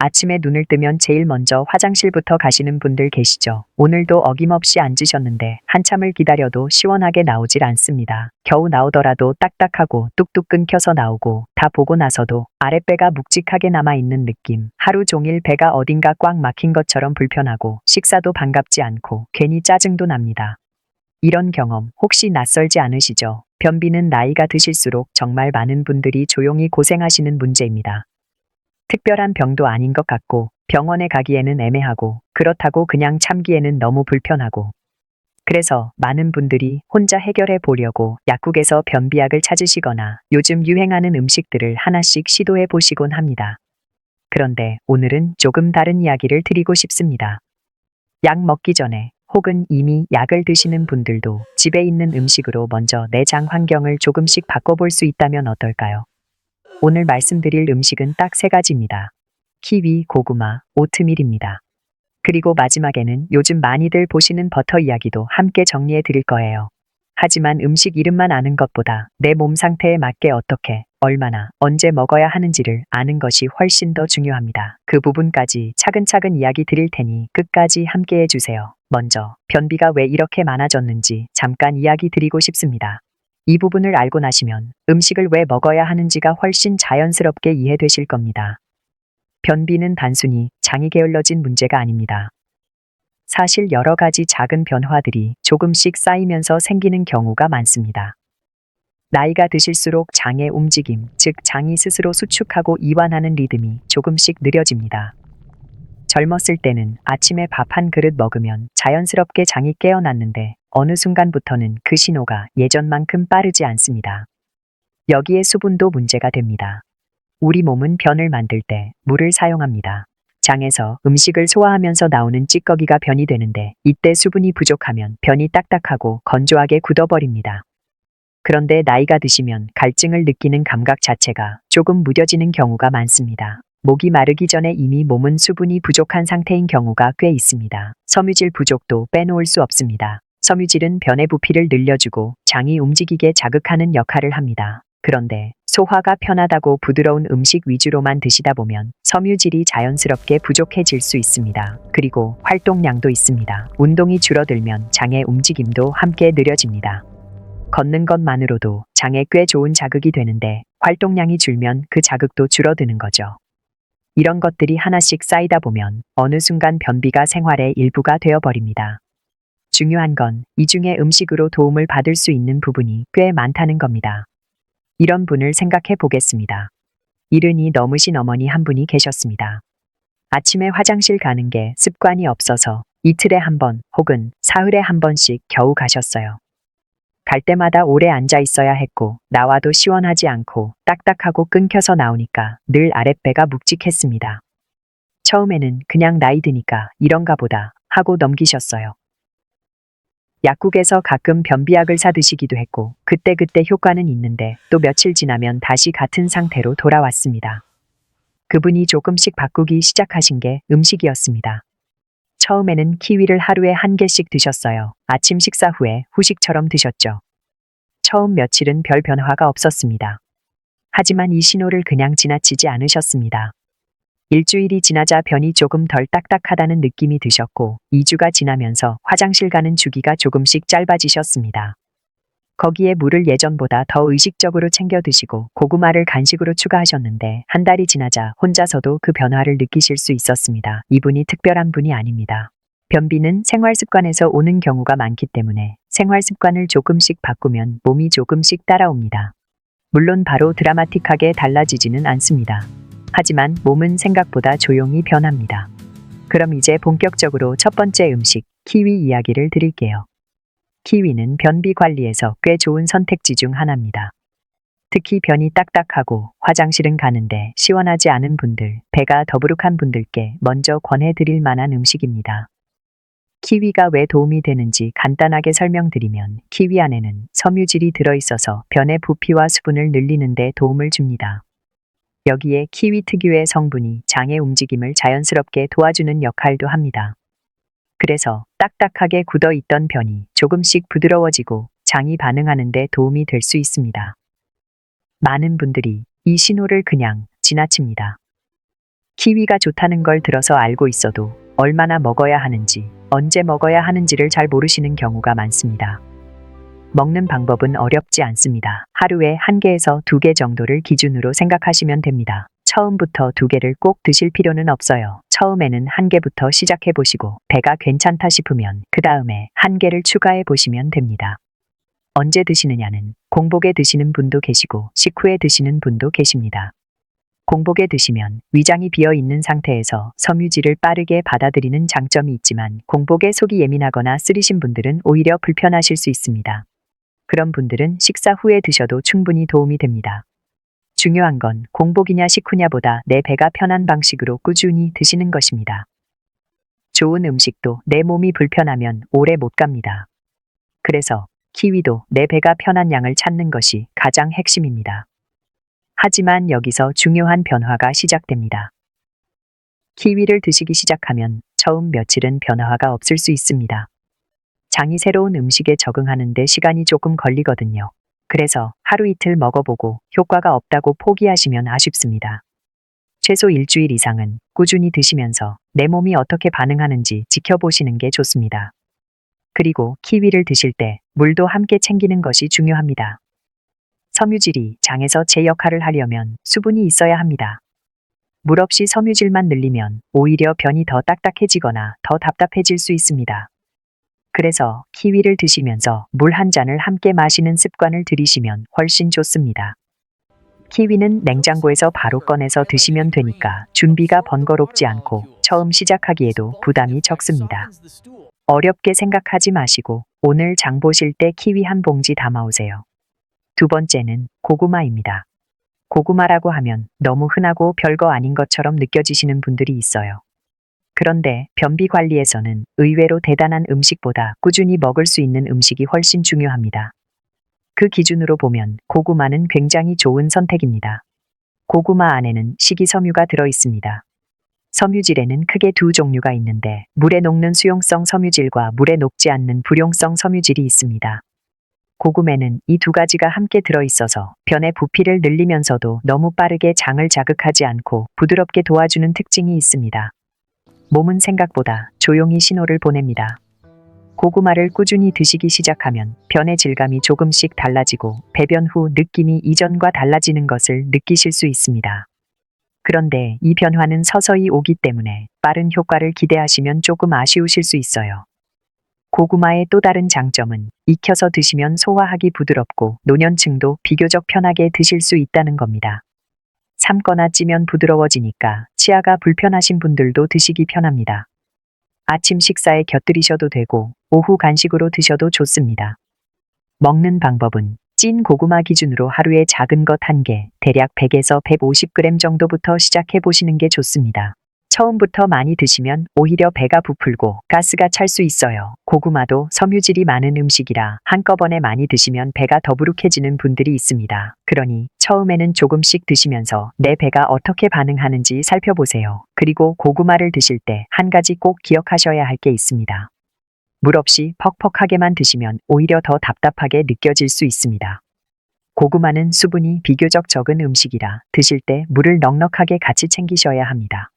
아침에 눈을 뜨면 제일 먼저 화장실부터 가시는 분들 계시죠? 오늘도 어김없이 앉으셨는데 한참을 기다려도 시원하게 나오질 않습니다. 겨우 나오더라도 딱딱하고 뚝뚝 끊겨서 나오고 다 보고 나서도 아랫배가 묵직하게 남아있는 느낌. 하루 종일 배가 어딘가 꽉 막힌 것처럼 불편하고 식사도 반갑지 않고 괜히 짜증도 납니다. 이런 경험 혹시 낯설지 않으시죠? 변비는 나이가 드실수록 정말 많은 분들이 조용히 고생하시는 문제입니다. 특별한 병도 아닌 것 같고 병원에 가기에는 애매하고 그렇다고 그냥 참기에는 너무 불편하고 그래서 많은 분들이 혼자 해결해 보려고 약국에서 변비약을 찾으시거나 요즘 유행하는 음식들을 하나씩 시도해 보시곤 합니다. 그런데 오늘은 조금 다른 이야기를 드리고 싶습니다. 약 먹기 전에 혹은 이미 약을 드시는 분들도 집에 있는 음식으로 먼저 내 장 환경을 조금씩 바꿔볼 수 있다면 어떨까요? 오늘 말씀드릴 음식은 딱 3가지입니다. 키위, 고구마, 오트밀입니다. 그리고 마지막에는 요즘 많이들 보시는 버터 이야기도 함께 정리해 드릴 거예요. 하지만 음식 이름만 아는 것보다 내 몸 상태에 맞게 어떻게, 얼마나, 언제 먹어야 하는지를 아는 것이 훨씬 더 중요합니다. 그 부분까지 차근차근 이야기 드릴 테니 끝까지 함께 해주세요. 먼저, 변비가 왜 이렇게 많아졌는지 잠깐 이야기 드리고 싶습니다. 이 부분을 알고 나시면 음식을 왜 먹어야 하는지가 훨씬 자연스럽게 이해되실 겁니다. 변비는 단순히 장이 게을러진 문제가 아닙니다. 사실 여러 가지 작은 변화들이 조금씩 쌓이면서 생기는 경우가 많습니다. 나이가 드실수록 장의 움직임, 즉 장이 스스로 수축하고 이완하는 리듬이 조금씩 느려집니다. 젊었을 때는 아침에 밥 한 그릇 먹으면 자연스럽게 장이 깨어났는데 어느 순간부터는 그 신호가 예전만큼 빠르지 않습니다. 여기에 수분도 문제가 됩니다. 우리 몸은 변을 만들 때 물을 사용합니다. 장에서 음식을 소화하면서 나오는 찌꺼기가 변이 되는데 이때 수분이 부족하면 변이 딱딱하고 건조하게 굳어버립니다. 그런데 나이가 드시면 갈증을 느끼는 감각 자체가 조금 무뎌지는 경우가 많습니다. 목이 마르기 전에 이미 몸은 수분이 부족한 상태인 경우가 꽤 있습니다. 섬유질 부족도 빼놓을 수 없습니다. 섬유질은 변의 부피를 늘려주고 장이 움직이게 자극하는 역할을 합니다. 그런데 소화가 편하다고 부드러운 음식 위주로만 드시다 보면 섬유질이 자연스럽게 부족해질 수 있습니다. 그리고 활동량도 있습니다. 운동이 줄어들면 장의 움직임도 함께 느려집니다. 걷는 것만으로도 장에 꽤 좋은 자극이 되는데 활동량이 줄면 그 자극도 줄어드는 거죠. 이런 것들이 하나씩 쌓이다 보면 어느 순간 변비가 생활의 일부가 되어버립니다. 중요한 건 이 중에 음식으로 도움을 받을 수 있는 부분이 꽤 많다는 겁니다. 이런 분을 생각해 보겠습니다. 70이 넘으신 어머니 한 분이 계셨습니다. 아침에 화장실 가는 게 습관이 없어서 이틀에 한 번 혹은 사흘에 한 번씩 겨우 가셨어요. 갈 때마다 오래 앉아 있어야 했고 나와도 시원하지 않고 딱딱하고 끊겨서 나오니까 늘 아랫배가 묵직했습니다. 처음에는 그냥 나이 드니까 이런가 보다 하고 넘기셨어요. 약국에서 가끔 변비약을 사 드시기도 했고 그때그때 효과는 있는데 또 며칠 지나면 다시 같은 상태로 돌아왔습니다. 그분이 조금씩 바꾸기 시작하신 게 음식이었습니다. 처음에는 키위를 하루에 1개씩 드셨어요. 아침 식사 후에 후식처럼 드셨죠. 처음 며칠은 별 변화가 없었습니다. 하지만 이 신호를 그냥 지나치지 않으셨습니다. 일주일이 지나자 변이 조금 덜 딱딱하다는 느낌이 드셨고 2주가 지나면서 화장실 가는 주기가 조금씩 짧아지셨습니다. 거기에 물을 예전보다 더 의식적으로 챙겨 드시고 고구마를 간식으로 추가하셨는데 한 달이 지나자 혼자서도 그 변화를 느끼실 수 있었습니다. 이분이 특별한 분이 아닙니다. 변비는 생활 습관에서 오는 경우가 많기 때문에 생활 습관을 조금씩 바꾸면 몸이 조금씩 따라옵니다. 물론 바로 드라마틱하게 달라지지는 않습니다. 하지만 몸은 생각보다 조용히 변합니다. 그럼 이제 본격적으로 첫 번째 음식, 키위 이야기를 드릴게요. 키위는 변비 관리에서 꽤 좋은 선택지 중 하나입니다. 특히 변이 딱딱하고 화장실은 가는데 시원하지 않은 분들, 배가 더부룩한 분들께 먼저 권해드릴 만한 음식입니다. 키위가 왜 도움이 되는지 간단하게 설명드리면 키위 안에는 섬유질이 들어있어서 변의 부피와 수분을 늘리는 데 도움을 줍니다. 여기에 키위 특유의 성분이 장의 움직임을 자연스럽게 도와주는 역할도 합니다. 그래서 딱딱하게 굳어있던 변이 조금씩 부드러워지고 장이 반응하는 데 도움이 될 수 있습니다. 많은 분들이 이 신호를 그냥 지나칩니다. 키위가 좋다는 걸 들어서 알고 있어도 얼마나 먹어야 하는지, 언제 먹어야 하는지를 잘 모르시는 경우가 많습니다. 먹는 방법은 어렵지 않습니다. 하루에 1개에서 2개 정도를 기준으로 생각하시면 됩니다. 처음부터 2개를 꼭 드실 필요는 없어요. 처음에는 1개부터 시작해 보시고 배가 괜찮다 싶으면 그 다음에 1개를 추가해 보시면 됩니다. 언제 드시느냐는 공복에 드시는 분도 계시고 식후에 드시는 분도 계십니다. 공복에 드시면 위장이 비어 있는 상태에서 섬유질을 빠르게 받아들이는 장점이 있지만 공복에 속이 예민하거나 쓰리신 분들은 오히려 불편하실 수 있습니다. 그런 분들은 식사 후에 드셔도 충분히 도움이 됩니다. 중요한 건 공복이냐 식후냐보다 내 배가 편한 방식으로 꾸준히 드시는 것입니다. 좋은 음식도 내 몸이 불편하면 오래 못 갑니다. 그래서 키위도 내 배가 편한 양을 찾는 것이 가장 핵심입니다. 하지만 여기서 중요한 변화가 시작됩니다. 키위를 드시기 시작하면 처음 며칠은 변화가 없을 수 있습니다. 장이 새로운 음식에 적응하는 데 시간이 조금 걸리거든요. 그래서 하루 이틀 먹어보고 효과가 없다고 포기하시면 아쉽습니다. 최소 일주일 이상은 꾸준히 드시면서 내 몸이 어떻게 반응하는지 지켜보시는 게 좋습니다. 그리고 키위를 드실 때 물도 함께 챙기는 것이 중요합니다. 섬유질이 장에서 제 역할을 하려면 수분이 있어야 합니다. 물 없이 섬유질만 늘리면 오히려 변이 더 딱딱해지거나 더 답답해질 수 있습니다. 그래서 키위를 드시면서 물 한 잔을 함께 마시는 습관을 들이시면 훨씬 좋습니다. 키위는 냉장고에서 바로 꺼내서 드시면 되니까 준비가 번거롭지 않고 처음 시작하기에도 부담이 적습니다. 어렵게 생각하지 마시고 오늘 장 보실 때 키위 한 봉지 담아오세요. 두 번째는 고구마입니다. 고구마라고 하면 너무 흔하고 별거 아닌 것처럼 느껴지시는 분들이 있어요. 그런데 변비 관리에서는 의외로 대단한 음식보다 꾸준히 먹을 수 있는 음식이 훨씬 중요합니다. 그 기준으로 보면 고구마는 굉장히 좋은 선택입니다. 고구마 안에는 식이섬유가 들어 있습니다. 섬유질에는 크게 두 종류가 있는데 물에 녹는 수용성 섬유질과 물에 녹지 않는 불용성 섬유질이 있습니다. 고구마는 이 두 가지가 함께 들어있어서 변의 부피를 늘리면서도 너무 빠르게 장을 자극하지 않고 부드럽게 도와주는 특징이 있습니다. 몸은 생각보다 조용히 신호를 보냅니다. 고구마를 꾸준히 드시기 시작하면 변의 질감이 조금씩 달라지고 배변 후 느낌이 이전과 달라지는 것을 느끼실 수 있습니다. 그런데 이 변화는 서서히 오기 때문에 빠른 효과를 기대하시면 조금 아쉬우실 수 있어요. 고구마의 또 다른 장점은 익혀서 드시면 소화하기 부드럽고 노년층도 비교적 편하게 드실 수 있다는 겁니다. 삶거나 찌면 부드러워지니까 치아가 불편하신 분들도 드시기 편합니다. 아침 식사에 곁들이셔도 되고 오후 간식으로 드셔도 좋습니다. 먹는 방법은 찐 고구마 기준으로 하루에 작은 것 1개, 대략 100에서 150g 정도부터 시작해 보시는 게 좋습니다. 처음부터 많이 드시면 오히려 배가 부풀고 가스가 찰 수 있어요. 고구마도 섬유질이 많은 음식이라 한꺼번에 많이 드시면 배가 더부룩해지는 분들이 있습니다. 그러니 처음에는 조금씩 드시면서 내 배가 어떻게 반응하는지 살펴보세요. 그리고 고구마를 드실 때 한 가지 꼭 기억하셔야 할 게 있습니다. 물 없이 퍽퍽하게만 드시면 오히려 더 답답하게 느껴질 수 있습니다. 고구마는 수분이 비교적 적은 음식이라 드실 때 물을 넉넉하게 같이 챙기셔야 합니다.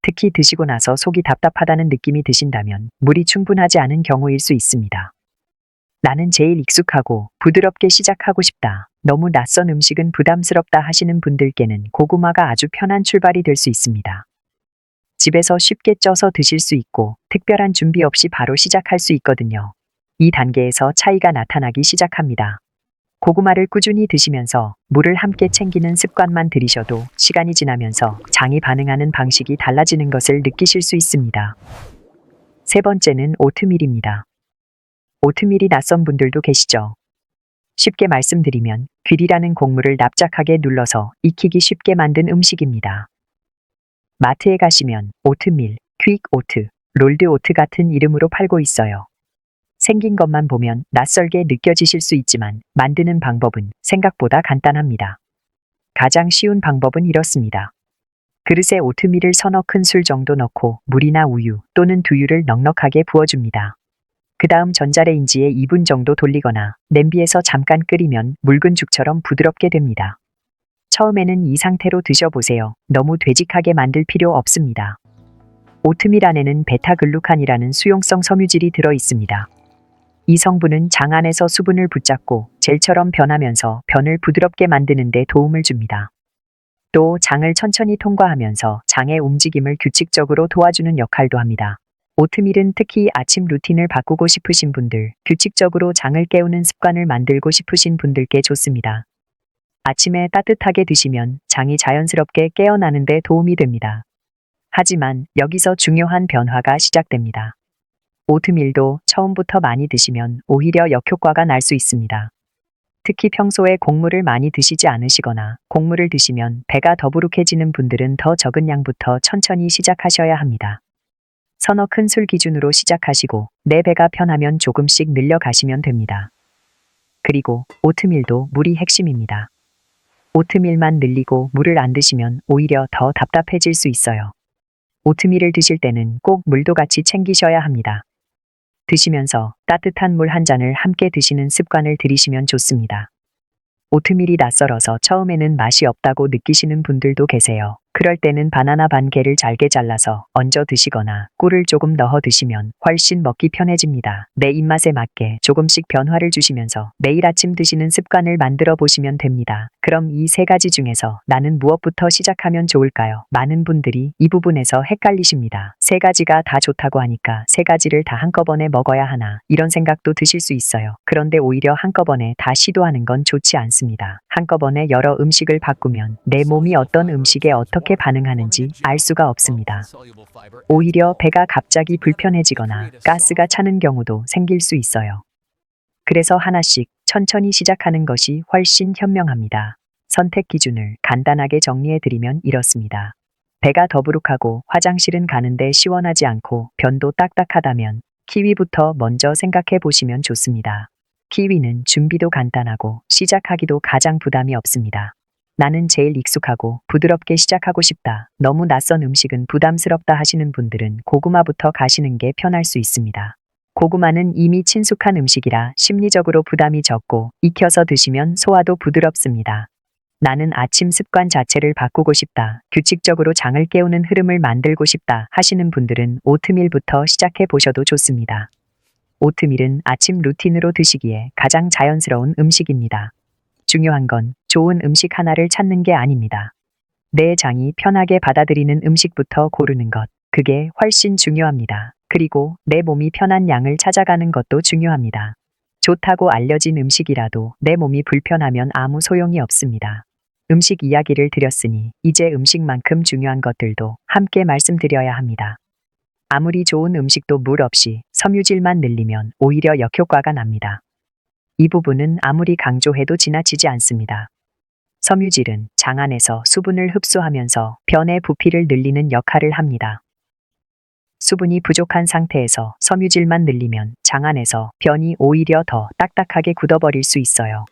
특히 드시고 나서 속이 답답하다는 느낌이 드신다면 물이 충분하지 않은 경우일 수 있습니다. 나는 제일 익숙하고 부드럽게 시작하고 싶다. 너무 낯선 음식은 부담스럽다 하시는 분들께는 고구마가 아주 편한 출발이 될 수 있습니다. 집에서 쉽게 쪄서 드실 수 있고 특별한 준비 없이 바로 시작할 수 있거든요. 이 단계에서 차이가 나타나기 시작합니다. 고구마를 꾸준히 드시면서 물을 함께 챙기는 습관만 들이셔도 시간이 지나면서 장이 반응하는 방식이 달라지는 것을 느끼실 수 있습니다. 세 번째는 오트밀입니다. 오트밀이 낯선 분들도 계시죠? 쉽게 말씀드리면 귀리라는 곡물을 납작하게 눌러서 익히기 쉽게 만든 음식입니다. 마트에 가시면 오트밀, 퀵 오트, 롤드 오트 같은 이름으로 팔고 있어요. 생긴 것만 보면 낯설게 느껴지실 수 있지만 만드는 방법은 생각보다 간단합니다. 가장 쉬운 방법은 이렇습니다. 그릇에 오트밀을 서너 큰술 정도 넣고 물이나 우유 또는 두유를 넉넉하게 부어줍니다. 그 다음 전자레인지에 2분 정도 돌리거나 냄비에서 잠깐 끓이면 묽은 죽처럼 부드럽게 됩니다. 처음에는 이 상태로 드셔보세요. 너무 되직하게 만들 필요 없습니다. 오트밀 안에는 베타글루칸이라는 수용성 섬유질이 들어 있습니다. 이 성분은 장 안에서 수분을 붙잡고 젤처럼 변하면서 변을 부드럽게 만드는 데 도움을 줍니다. 또 장을 천천히 통과하면서 장의 움직임을 규칙적으로 도와주는 역할도 합니다. 오트밀은 특히 아침 루틴을 바꾸고 싶으신 분들, 규칙적으로 장을 깨우는 습관을 만들고 싶으신 분들께 좋습니다. 아침에 따뜻하게 드시면 장이 자연스럽게 깨어나는 데 도움이 됩니다. 하지만 여기서 중요한 변화가 시작됩니다. 오트밀도 처음부터 많이 드시면 오히려 역효과가 날 수 있습니다. 특히 평소에 곡물을 많이 드시지 않으시거나 곡물을 드시면 배가 더부룩해지는 분들은 더 적은 양부터 천천히 시작하셔야 합니다. 서너 큰술 기준으로 시작하시고 내 배가 편하면 조금씩 늘려가시면 됩니다. 그리고 오트밀도 물이 핵심입니다. 오트밀만 늘리고 물을 안 드시면 오히려 더 답답해질 수 있어요. 오트밀을 드실 때는 꼭 물도 같이 챙기셔야 합니다. 드시면서 따뜻한 물 한 잔을 함께 드시는 습관을 들이시면 좋습니다. 오트밀이 낯설어서 처음에는 맛이 없다고 느끼시는 분들도 계세요. 그럴 때는 바나나 반 개를 잘게 잘라서 얹어 드시거나 꿀을 조금 넣어 드시면 훨씬 먹기 편해집니다. 내 입맛에 맞게 조금씩 변화를 주시면서 매일 아침 드시는 습관을 만들어 보시면 됩니다. 그럼 이 세 가지 중에서 나는 무엇부터 시작하면 좋을까요? 많은 분들이 이 부분에서 헷갈리십니다. 세 가지가 다 좋다고 하니까 세 가지를 다 한꺼번에 먹어야 하나 이런 생각도 드실 수 있어요. 그런데 오히려 한꺼번에 다 시도하는 건 좋지 않습니다. 한꺼번에 여러 음식을 바꾸면 내 몸이 어떤 음식에 어떻게 반응하는지 알 수가 없습니다. 오히려 배가 갑자기 불편해지거나 가스가 차는 경우도 생길 수 있어요. 그래서 하나씩 천천히 시작하는 것이 훨씬 현명합니다. 선택 기준을 간단하게 정리해드리면 이렇습니다. 배가 더부룩하고 화장실은 가는데 시원하지 않고 변도 딱딱하다면 키위부터 먼저 생각해 보시면 좋습니다. 키위는 준비도 간단하고 시작하기도 가장 부담이 없습니다. 나는 제일 익숙하고 부드럽게 시작하고 싶다. 너무 낯선 음식은 부담스럽다 하시는 분들은 고구마부터 가시는 게 편할 수 있습니다. 고구마는 이미 친숙한 음식이라 심리적으로 부담이 적고 익혀서 드시면 소화도 부드럽습니다. 나는 아침 습관 자체를 바꾸고 싶다. 규칙적으로 장을 깨우는 흐름을 만들고 싶다 하시는 분들은 오트밀부터 시작해 보셔도 좋습니다. 오트밀은 아침 루틴으로 드시기에 가장 자연스러운 음식입니다. 중요한 건 좋은 음식 하나를 찾는 게 아닙니다. 내 장이 편하게 받아들이는 음식부터 고르는 것, 그게 훨씬 중요합니다. 그리고 내 몸이 편한 양을 찾아가는 것도 중요합니다. 좋다고 알려진 음식이라도 내 몸이 불편하면 아무 소용이 없습니다. 음식 이야기를 드렸으니 이제 음식만큼 중요한 것들도 함께 말씀드려야 합니다. 아무리 좋은 음식도 물 없이 섬유질만 늘리면 오히려 역효과가 납니다. 이 부분은 아무리 강조해도 지나치지 않습니다. 섬유질은 장 안에서 수분을 흡수하면서 변의 부피를 늘리는 역할을 합니다. 수분이 부족한 상태에서 섬유질만 늘리면 장 안에서 변이 오히려 더 딱딱하게 굳어버릴 수 있어요.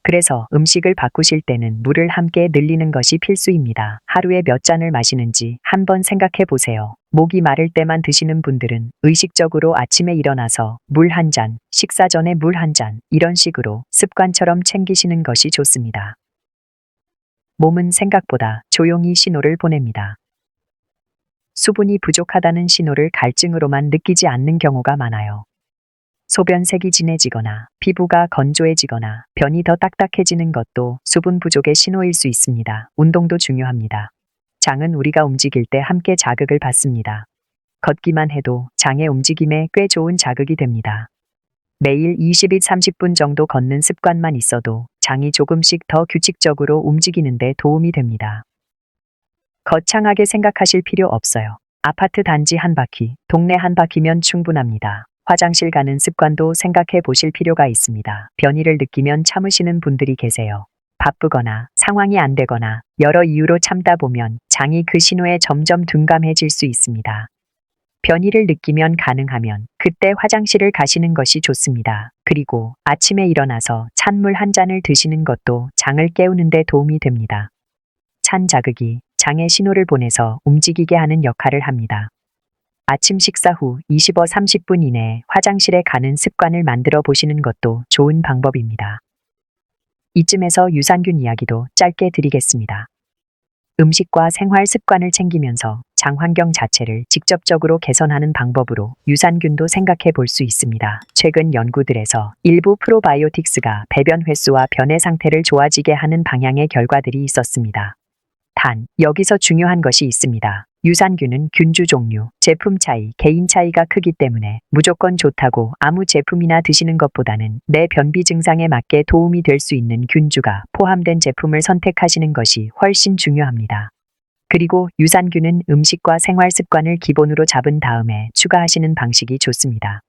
그래서 음식을 바꾸실 때는 물을 함께 늘리는 것이 필수입니다. 하루에 몇 잔을 마시는지 한번 생각해 보세요. 목이 마를 때만 드시는 분들은 의식적으로 아침에 일어나서 물 한 잔, 식사 전에 물 한 잔, 이런 식으로 습관처럼 챙기시는 것이 좋습니다. 몸은 생각보다 조용히 신호를 보냅니다. 수분이 부족하다는 신호를 갈증으로만 느끼지 않는 경우가 많아요. 소변색이 진해지거나 피부가 건조해지거나 변이 더 딱딱해지는 것도 수분 부족의 신호일 수 있습니다. 운동도 중요합니다. 장은 우리가 움직일 때 함께 자극을 받습니다. 걷기만 해도 장의 움직임에 꽤 좋은 자극이 됩니다. 매일 20일 30분 정도 걷는 습관만 있어도 장이 조금씩 더 규칙적으로 움직이는 데 도움이 됩니다. 거창하게 생각하실 필요 없어요. 아파트 단지 한 바퀴, 동네 한 바퀴면 충분합니다. 화장실 가는 습관도 생각해 보실 필요가 있습니다. 변이를 느끼면 참으시는 분들이 계세요. 바쁘거나 상황이 안 되거나 여러 이유로 참다 보면 장이 그 신호에 점점 둔감해질 수 있습니다. 변이를 느끼면 가능하면 그때 화장실을 가시는 것이 좋습니다. 그리고 아침에 일어나서 찬물 한 잔을 드시는 것도 장을 깨우는 데 도움이 됩니다. 찬 자극이 장에 신호를 보내서 움직이게 하는 역할을 합니다. 아침 식사 후 25-30분 이내에 화장실에 가는 습관을 만들어 보시는 것도 좋은 방법입니다. 이쯤에서 유산균 이야기도 짧게 드리겠습니다. 음식과 생활 습관을 챙기면서 장 환경 자체를 직접적으로 개선하는 방법으로 유산균도 생각해 볼 수 있습니다. 최근 연구들에서 일부 프로바이오틱스가 배변 횟수와 변의 상태를 좋아지게 하는 방향의 결과들이 있었습니다. 단, 여기서 중요한 것이 있습니다. 유산균은 균주 종류, 제품 차이, 개인 차이가 크기 때문에 무조건 좋다고 아무 제품이나 드시는 것보다는 내 변비 증상에 맞게 도움이 될 수 있는 균주가 포함된 제품을 선택하시는 것이 훨씬 중요합니다. 그리고 유산균은 음식과 생활 습관을 기본으로 잡은 다음에 추가하시는 방식이 좋습니다.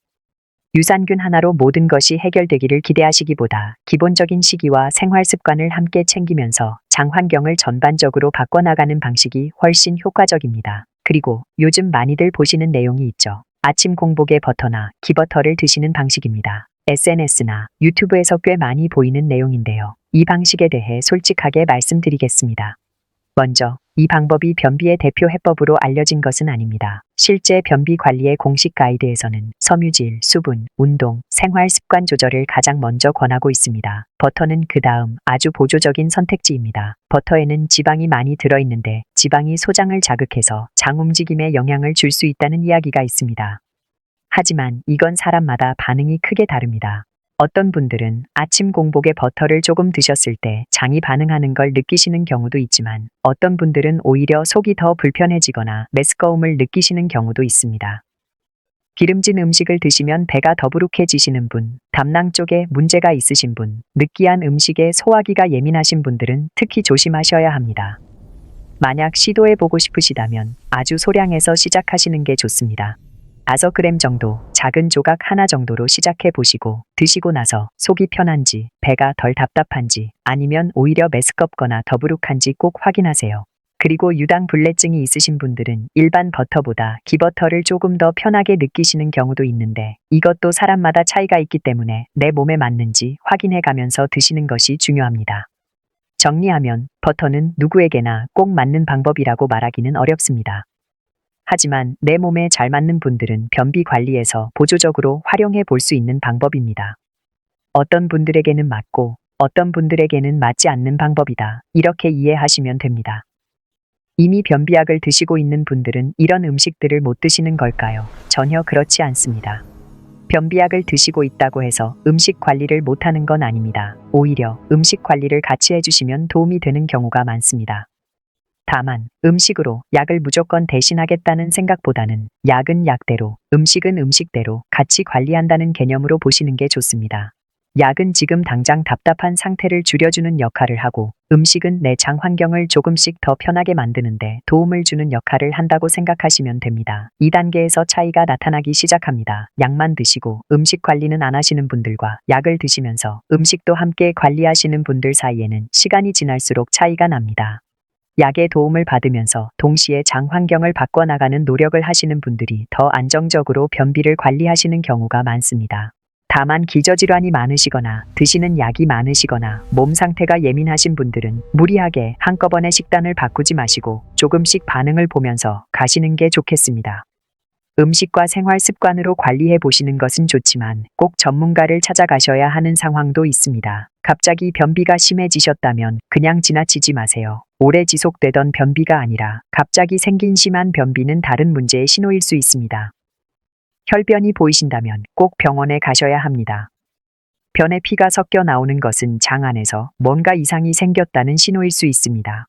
유산균 하나로 모든 것이 해결되기를 기대하시기보다 기본적인 식이와 생활 습관을 함께 챙기면서 장 환경을 전반적으로 바꿔나가는 방식이 훨씬 효과적입니다. 그리고 요즘 많이들 보시는 내용이 있죠. 아침 공복에 버터나 기버터를 드시는 방식입니다. SNS나 유튜브에서 꽤 많이 보이는 내용인데요. 이 방식에 대해 솔직하게 말씀드리겠습니다. 먼저, 이 방법이 변비의 대표 해법으로 알려진 것은 아닙니다. 실제 변비 관리의 공식 가이드에서는 섬유질, 수분, 운동, 생활 습관 조절을 가장 먼저 권하고 있습니다. 버터는 그 다음 아주 보조적인 선택지입니다. 버터에는 지방이 많이 들어있는데 지방이 소장을 자극해서 장 움직임에 영향을 줄 수 있다는 이야기가 있습니다. 하지만 이건 사람마다 반응이 크게 다릅니다. 어떤 분들은 아침 공복에 버터를 조금 드셨을 때 장이 반응하는 걸 느끼시는 경우도 있지만 어떤 분들은 오히려 속이 더 불편해지거나 메스꺼움을 느끼시는 경우도 있습니다. 기름진 음식을 드시면 배가 더부룩해지시는 분, 담낭 쪽에 문제가 있으신 분, 느끼한 음식에 소화기가 예민하신 분들은 특히 조심하셔야 합니다. 만약 시도해보고 싶으시다면 아주 소량에서 시작하시는 게 좋습니다. 5g 정도, 작은 조각 하나 정도로 시작해 보시고 드시고 나서 속이 편한지, 배가 덜 답답한지, 아니면 오히려 메스껍거나 더부룩한지 꼭 확인하세요. 그리고 유당 불내증이 있으신 분들은 일반 버터보다 기버터를 조금 더 편하게 느끼시는 경우도 있는데 이것도 사람마다 차이가 있기 때문에 내 몸에 맞는지 확인해 가면서 드시는 것이 중요합니다. 정리하면 버터는 누구에게나 꼭 맞는 방법이라고 말하기는 어렵습니다. 하지만 내 몸에 잘 맞는 분들은 변비 관리에서 보조적으로 활용해 볼 수 있는 방법입니다. 어떤 분들에게는 맞고 어떤 분들에게는 맞지 않는 방법이다. 이렇게 이해하시면 됩니다. 이미 변비약을 드시고 있는 분들은 이런 음식들을 못 드시는 걸까요? 전혀 그렇지 않습니다. 변비약을 드시고 있다고 해서 음식 관리를 못하는 건 아닙니다. 오히려 음식 관리를 같이 해주시면 도움이 되는 경우가 많습니다. 다만 음식으로 약을 무조건 대신하겠다는 생각보다는 약은 약대로, 음식은 음식대로 같이 관리한다는 개념으로 보시는 게 좋습니다. 약은 지금 당장 답답한 상태를 줄여주는 역할을 하고 음식은 내 장 환경을 조금씩 더 편하게 만드는데 도움을 주는 역할을 한다고 생각하시면 됩니다. 2단계에서 차이가 나타나기 시작합니다. 약만 드시고 음식 관리는 안 하시는 분들과 약을 드시면서 음식도 함께 관리하시는 분들 사이에는 시간이 지날수록 차이가 납니다. 약의 도움을 받으면서 동시에 장 환경을 바꿔나가는 노력을 하시는 분들이 더 안정적으로 변비를 관리하시는 경우가 많습니다. 다만 기저질환이 많으시거나 드시는 약이 많으시거나 몸 상태가 예민하신 분들은 무리하게 한꺼번에 식단을 바꾸지 마시고 조금씩 반응을 보면서 가시는 게 좋겠습니다. 음식과 생활 습관으로 관리해 보시는 것은 좋지만 꼭 전문가를 찾아가셔야 하는 상황도 있습니다. 갑자기 변비가 심해지셨다면 그냥 지나치지 마세요. 오래 지속되던 변비가 아니라 갑자기 생긴 심한 변비는 다른 문제의 신호일 수 있습니다. 혈변이 보이신다면 꼭 병원에 가셔야 합니다. 변에 피가 섞여 나오는 것은 장 안에서 뭔가 이상이 생겼다는 신호일 수 있습니다.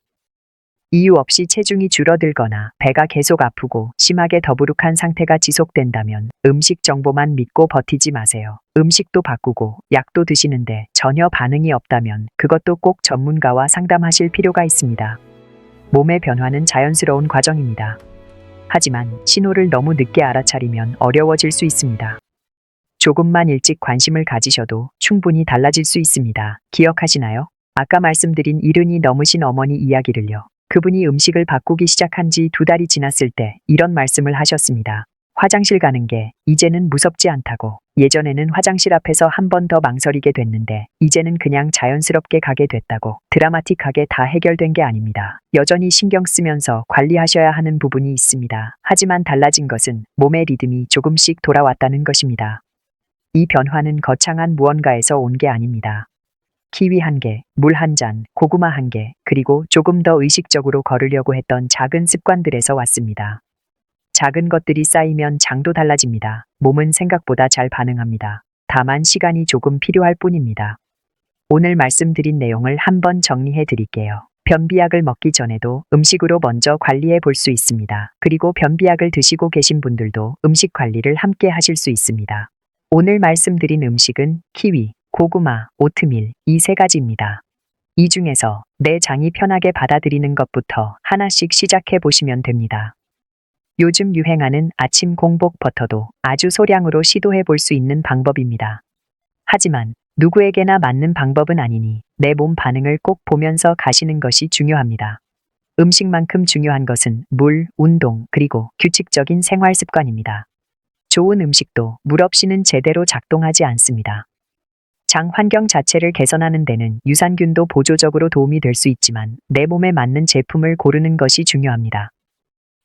이유 없이 체중이 줄어들거나 배가 계속 아프고 심하게 더부룩한 상태가 지속된다면 음식 정보만 믿고 버티지 마세요. 음식도 바꾸고 약도 드시는데 전혀 반응이 없다면 그것도 꼭 전문가와 상담하실 필요가 있습니다. 몸의 변화는 자연스러운 과정입니다. 하지만 신호를 너무 늦게 알아차리면 어려워질 수 있습니다. 조금만 일찍 관심을 가지셔도 충분히 달라질 수 있습니다. 기억하시나요? 아까 말씀드린 이른이 넘으신 어머니 이야기를요. 그분이 음식을 바꾸기 시작한 지 2달이 지났을 때 이런 말씀을 하셨습니다. 화장실 가는 게 이제는 무섭지 않다고. 예전에는 화장실 앞에서 한 번 더 망설이게 됐는데 이제는 그냥 자연스럽게 가게 됐다고. 드라마틱하게 다 해결된 게 아닙니다. 여전히 신경 쓰면서 관리하셔야 하는 부분이 있습니다. 하지만 달라진 것은 몸의 리듬이 조금씩 돌아왔다는 것입니다. 이 변화는 거창한 무언가에서 온 게 아닙니다. 키위 1개, 물 1잔, 고구마 1개, 그리고 조금 더 의식적으로 걸으려고 했던 작은 습관들에서 왔습니다. 작은 것들이 쌓이면 장도 달라집니다. 몸은 생각보다 잘 반응합니다. 다만 시간이 조금 필요할 뿐입니다. 오늘 말씀드린 내용을 한번 정리해 드릴게요. 변비약을 먹기 전에도 음식으로 먼저 관리해 볼 수 있습니다. 그리고 변비약을 드시고 계신 분들도 음식 관리를 함께 하실 수 있습니다. 오늘 말씀드린 음식은 키위, 고구마, 오트밀 이 세 가지입니다. 이 중에서 내 장이 편하게 받아들이는 것부터 하나씩 시작해 보시면 됩니다. 요즘 유행하는 아침 공복 버터도 아주 소량으로 시도해 볼 수 있는 방법입니다. 하지만 누구에게나 맞는 방법은 아니니 내 몸 반응을 꼭 보면서 가시는 것이 중요합니다. 음식만큼 중요한 것은 물, 운동, 그리고 규칙적인 생활 습관입니다. 좋은 음식도 물 없이는 제대로 작동하지 않습니다. 장 환경 자체를 개선하는 데는 유산균도 보조적으로 도움이 될 수 있지만 내 몸에 맞는 제품을 고르는 것이 중요합니다.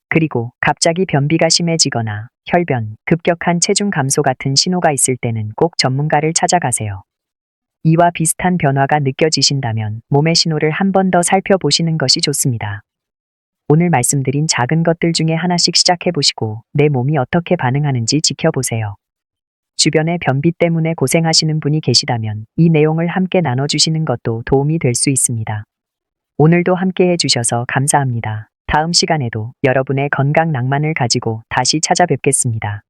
그리고 갑자기 변비가 심해지거나 혈변, 급격한 체중 감소 같은 신호가 있을 때는 꼭 전문가를 찾아가세요. 이와 비슷한 변화가 느껴지신다면 몸의 신호를 한 번 더 살펴보시는 것이 좋습니다. 오늘 말씀드린 작은 것들 중에 하나씩 시작해보시고 내 몸이 어떻게 반응하는지 지켜보세요. 주변에 변비 때문에 고생하시는 분이 계시다면 이 내용을 함께 나눠주시는 것도 도움이 될 수 있습니다. 오늘도 함께 해주셔서 감사합니다. 다음 시간에도 여러분의 건강 낭만을 가지고 다시 찾아뵙겠습니다.